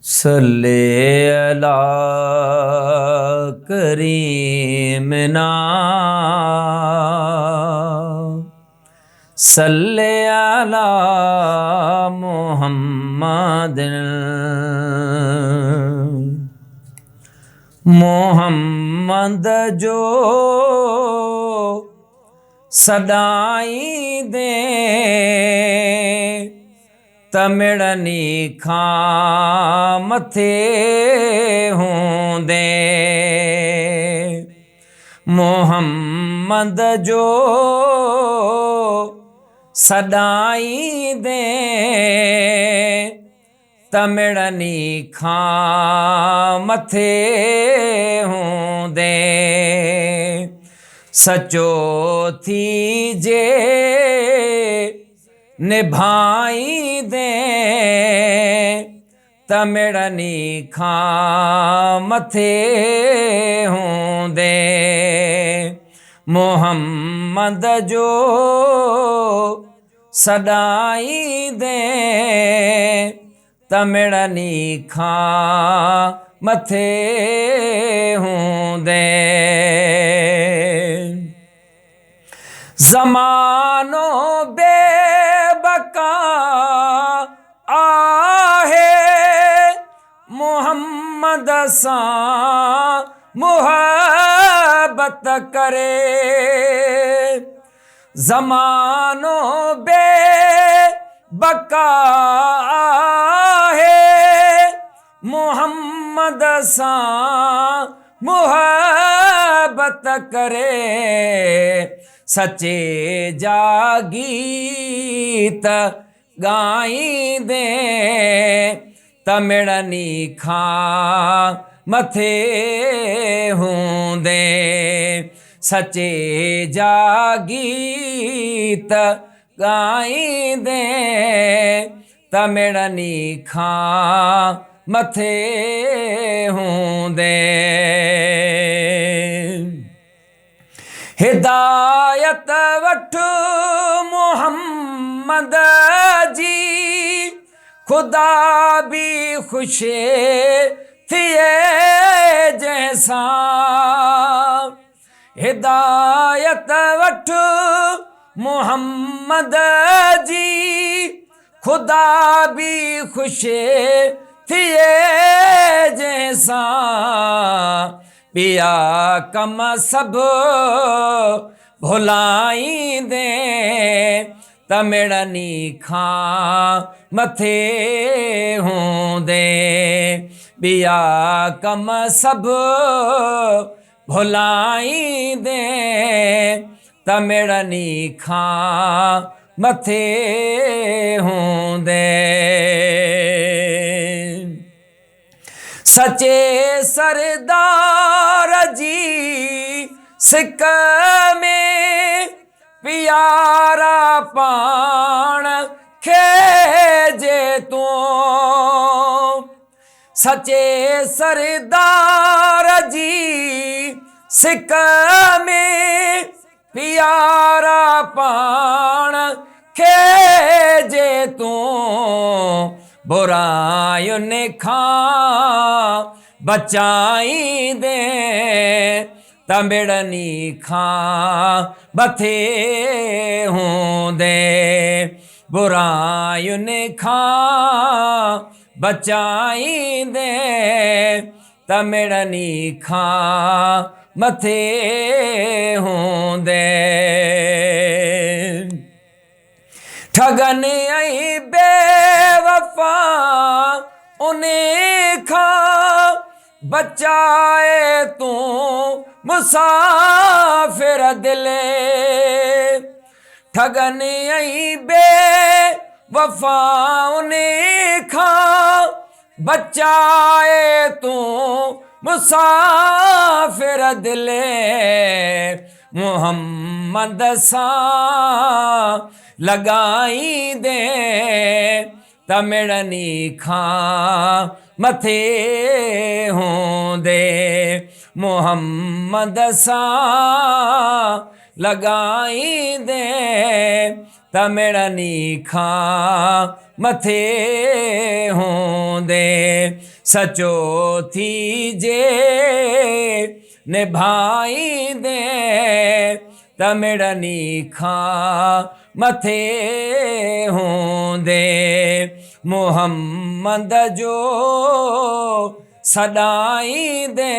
सल्ले अला करीमना सल्ले अला मुहम्मद मोहम्मद जो सदाई दे तमिड़नी खां मथे हूंदे मोहम्मद जो सदाई दे तमिड़नी खां मथे हूंदे सचो थी जे निभाई दे तमिड़नी खां मथे हूंदे मोहम्मद जो सदाई दे तमिड़नी खां मथे हूंदे ज़मानो बेबका आहे मोहम्मद सां मुहब्बत करे ज़मानो बेबका आहे मोहम्मद सां मुहब्बत करे सचे जा गीत गाईंदे तमिड़नी खां मथे हूंदे सचे जा गीत गाईंदे तमिड़नी खां मथे हूंदे हिदायत वठ मोहम्मद जी खुदा भी खुश थिए जैसा हिदायत वठ मोहम्मद जी खुदा भी खुश थिए जैसा पिया कम सब भुलाईंदे तमिड़नी खां मथे हूंदे पिया कम सब भुलाईंदे तमिड़नी खां मथे हूंदे सचे सरदार जी सिक में प्यारा पाण खे जे तूं सचे सरदार जी सिक में प्यारा पाण खे जे तूं बुरायुनि खां बचाईंदे तमिड़नी खां मथे हूंदे बुरायुनि खां बचाईंदे तमिड़नी खां मथे हूंदे ठगन ऐं बेवफा उन्हें खां बचाए तूं मुसाफिर दिले ठगन ऐं बेवफा उन्हें खां बचाए तूं मुसाफिर दिले मोहम्मद सां लगाईंदे तमिड़नी खां मथे हूंदे मोहम्मद सां लगाईंदे तमिड़नी खां मथे होंदे सचो थी जे निभाईंदे तमिड़नी खां मथे होंदे मुहम्मद जो सदाईंदे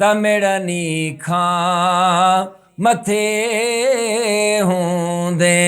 तमिड़नी खां मथे होंदे।